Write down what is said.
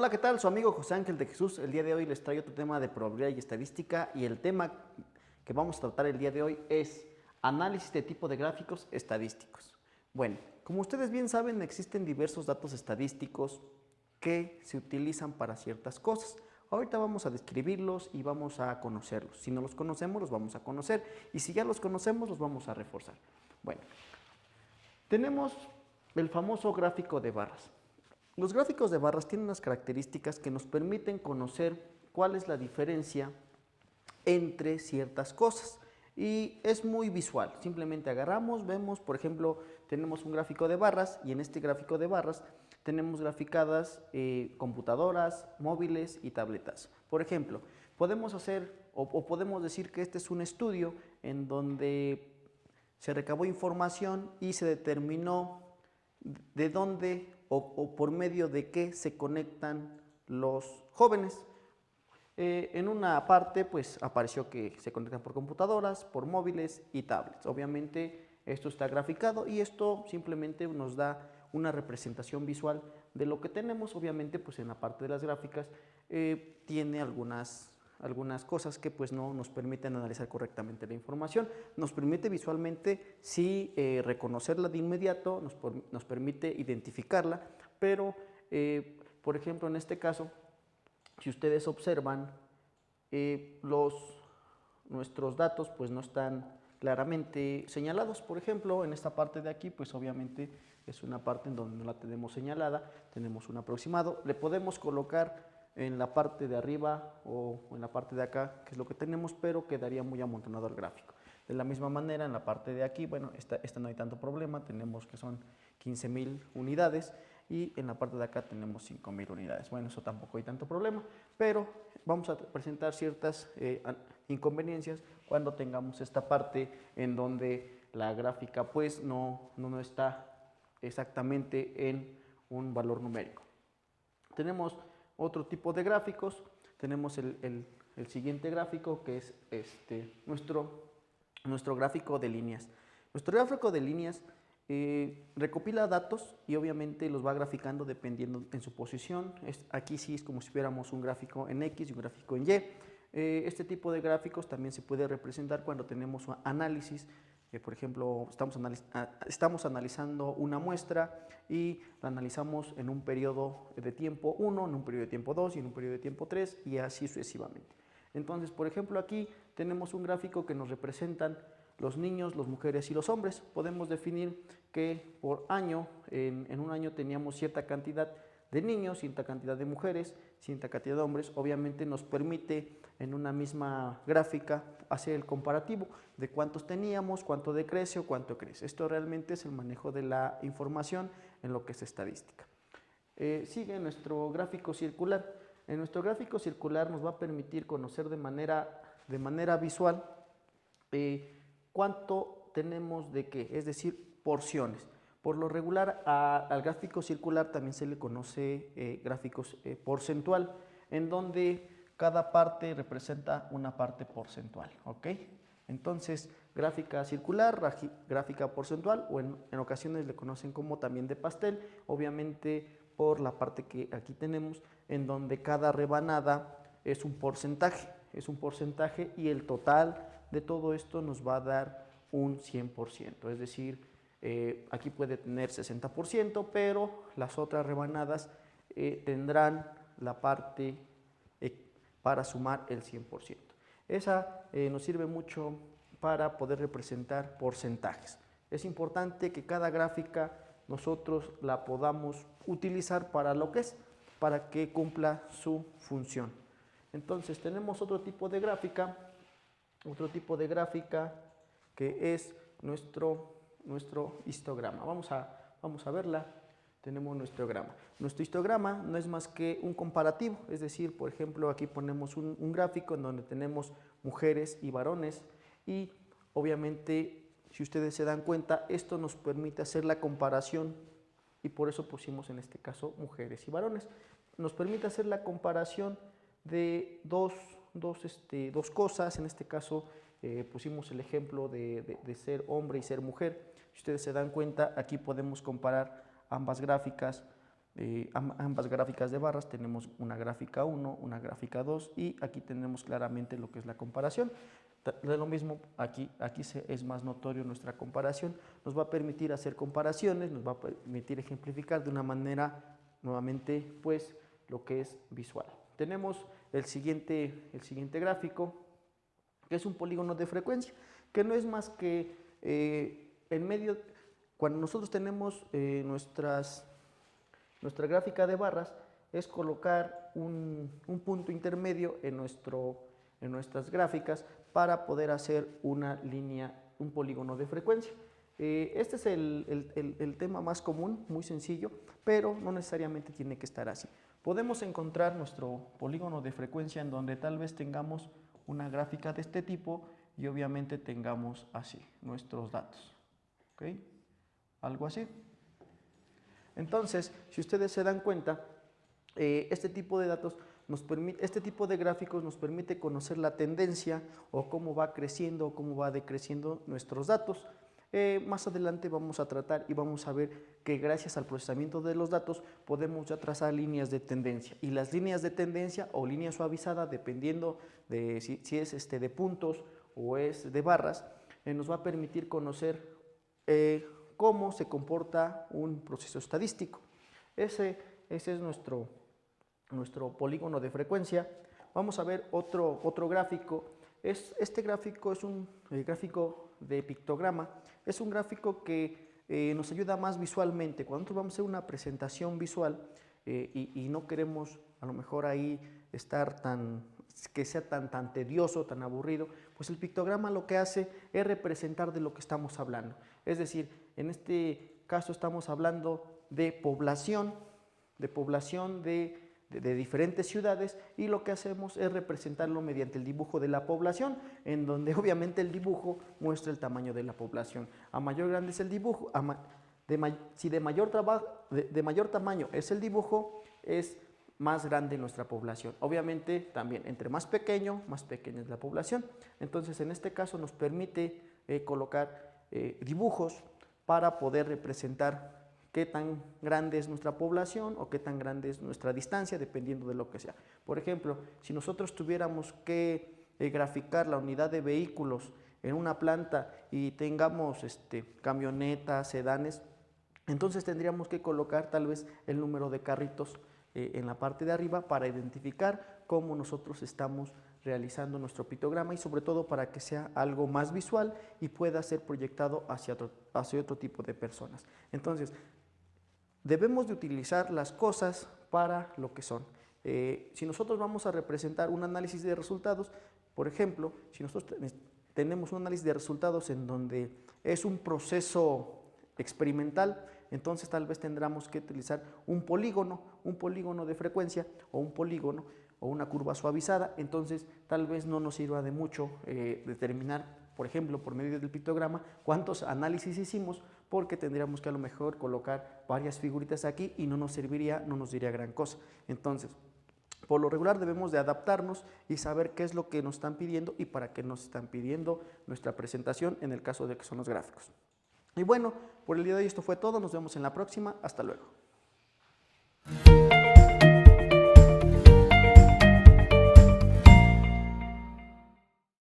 Hola, ¿qué tal? Su amigo José Ángel de Jesús. El día de hoy les traigo tu tema de probabilidad y estadística y el tema que vamos a tratar el día de hoy es análisis de tipo de gráficos estadísticos. Bueno, como ustedes bien saben, existen diversos datos estadísticos que se utilizan para ciertas cosas. Ahorita vamos a describirlos y vamos a conocerlos. Si no los conocemos, los vamos a conocer y si ya los conocemos, los vamos a reforzar. Bueno, tenemos el famoso gráfico de barras. Los gráficos de barras tienen unas características que nos permiten conocer cuál es la diferencia entre ciertas cosas y es muy visual. Simplemente agarramos, vemos, por ejemplo, tenemos un gráfico de barras y en este gráfico de barras tenemos graficadas computadoras, móviles y tabletas. Por ejemplo, podemos hacer o podemos decir que este es un estudio en donde se recabó información y se determinó de dónde o por medio de qué se conectan los jóvenes. En una parte pues apareció que se conectan por computadoras, por móviles y tablets. Obviamente esto está graficado y esto simplemente nos da una representación visual de lo que tenemos. Obviamente pues en la parte de las gráficas tiene algunas cosas que pues no nos permiten analizar correctamente la información. Nos permite visualmente sí reconocerla de inmediato, nos permite identificarla, pero por ejemplo en este caso, si ustedes observan, nuestros datos pues no están claramente señalados. Por ejemplo, en esta parte de aquí, pues obviamente es una parte en donde no la tenemos señalada, tenemos un aproximado. Le podemos colocar en la parte de arriba o en la parte de acá, que es lo que tenemos, pero quedaría muy amontonado el gráfico. De la misma manera, en la parte de aquí, bueno, esta no hay tanto problema, tenemos que son 15,000 unidades y en la parte de acá tenemos 5,000 unidades. Bueno, eso tampoco hay tanto problema, pero vamos a presentar ciertas inconveniencias cuando tengamos esta parte en donde la gráfica pues no está exactamente en un valor numérico. Tenemos otro tipo de gráficos, tenemos el siguiente gráfico que es nuestro gráfico de líneas. Nuestro gráfico de líneas recopila datos y obviamente los va graficando dependiendo en su posición. Aquí sí es como si viéramos un gráfico en X y un gráfico en Y. Este tipo de gráficos también se puede representar cuando tenemos un análisis. Por ejemplo, estamos analizando una muestra y la analizamos en un periodo de tiempo 1, en un periodo de tiempo 2 y en un periodo de tiempo 3 y así sucesivamente. Entonces, por ejemplo, aquí tenemos un gráfico que nos representan los niños, las mujeres y los hombres. Podemos definir que por año, en un año teníamos cierta cantidad de niños, cierta cantidad de mujeres, cierta cantidad de hombres. Obviamente nos permite en una misma gráfica hacer el comparativo de cuántos teníamos, cuánto decrece o cuánto crece. Esto realmente es el manejo de la información en lo que es estadística. Sigue nuestro gráfico circular. En nuestro gráfico circular nos va a permitir conocer de manera visual cuánto tenemos de qué, es decir, porciones. Por lo regular al gráfico circular también se le conoce gráficos porcentual, en donde cada parte representa una parte porcentual, ¿ok? Entonces, gráfica circular, gráfica porcentual o en ocasiones le conocen como también de pastel, obviamente por la parte que aquí tenemos, en donde cada rebanada es un porcentaje y el total de todo esto nos va a dar un 100%, es decir, aquí puede tener 60%, pero las otras rebanadas tendrán la parte para sumar el 100%. Esa nos sirve mucho para poder representar porcentajes. Es importante que cada gráfica nosotros la podamos utilizar para lo que es, para que cumpla su función. Entonces tenemos otro tipo de gráfica que es nuestro histograma. Vamos a verla. Tenemos nuestro histograma. Nuestro histograma no es más que un comparativo, es decir, por ejemplo, aquí ponemos un gráfico en donde tenemos mujeres y varones y obviamente, si ustedes se dan cuenta, esto nos permite hacer la comparación y por eso pusimos en este caso mujeres y varones. Nos permite hacer la comparación de dos cosas, en este caso pusimos el ejemplo de ser hombre y ser mujer. Si ustedes se dan cuenta, aquí podemos comparar ambas gráficas ambas gráficas de barras, tenemos una gráfica 1, una gráfica 2 y aquí tenemos claramente lo que es la comparación. De lo mismo, aquí es más notorio nuestra comparación, nos va a permitir hacer comparaciones, nos va a permitir ejemplificar de una manera, nuevamente, pues, lo que es visual. Tenemos el siguiente gráfico, que es un polígono de frecuencia, que no es más que en medio, cuando nosotros tenemos nuestra gráfica de barras, es colocar un punto intermedio en nuestras gráficas para poder hacer una línea, un polígono de frecuencia. Este es el tema más común, muy sencillo, pero no necesariamente tiene que estar así. Podemos encontrar nuestro polígono de frecuencia en donde tal vez tengamos una gráfica de este tipo y obviamente tengamos así nuestros datos. ¿Ok? Algo así. Entonces, si ustedes se dan cuenta, este tipo de datos este tipo de gráficos nos permite conocer la tendencia o cómo va creciendo o cómo va decreciendo nuestros datos. Más adelante vamos a tratar y vamos a ver que gracias al procesamiento de los datos podemos ya trazar líneas de tendencia, y las líneas de tendencia o línea suavizada, dependiendo de si es de puntos o es de barras, nos va a permitir conocer cómo se comporta un proceso estadístico. Ese es nuestro polígono de frecuencia. Vamos a ver otro gráfico. Este gráfico es un gráfico de pictograma. Es un gráfico que nos ayuda más visualmente. Cuando nosotros vamos a hacer una presentación visual y no queremos a lo mejor ahí estar que sea tan tedioso, tan aburrido, pues el pictograma lo que hace es representar de lo que estamos hablando. Es decir, en este caso estamos hablando de población de diferentes ciudades, y lo que hacemos es representarlo mediante el dibujo de la población, en donde obviamente el dibujo muestra el tamaño de la población. A mayor grande es el dibujo, si de mayor tamaño es el dibujo, es más grande nuestra población. Obviamente también entre más pequeña es la población. Entonces en este caso nos permite colocar dibujos para poder representar qué tan grande es nuestra población o qué tan grande es nuestra distancia, dependiendo de lo que sea. Por ejemplo, si nosotros tuviéramos que graficar la unidad de vehículos en una planta y tengamos camionetas, sedanes, entonces tendríamos que colocar tal vez el número de carritos en la parte de arriba para identificar cómo nosotros estamos realizando nuestro pictograma, y sobre todo para que sea algo más visual y pueda ser proyectado hacia otro tipo de personas. Entonces, debemos de utilizar las cosas para lo que son. Si nosotros vamos a representar un análisis de resultados, por ejemplo, si nosotros tenemos un análisis de resultados en donde es un proceso experimental, entonces tal vez tendremos que utilizar un polígono de frecuencia, o un polígono o una curva suavizada. Entonces tal vez no nos sirva de mucho determinar, por ejemplo, por medio del pictograma, cuántos análisis hicimos, porque tendríamos que a lo mejor colocar varias figuritas aquí y no nos diría gran cosa. Entonces, por lo regular debemos de adaptarnos y saber qué es lo que nos están pidiendo y para qué nos están pidiendo nuestra presentación, en el caso de que son los gráficos. Y bueno, por el día de hoy esto fue todo. Nos vemos en la próxima. Hasta luego.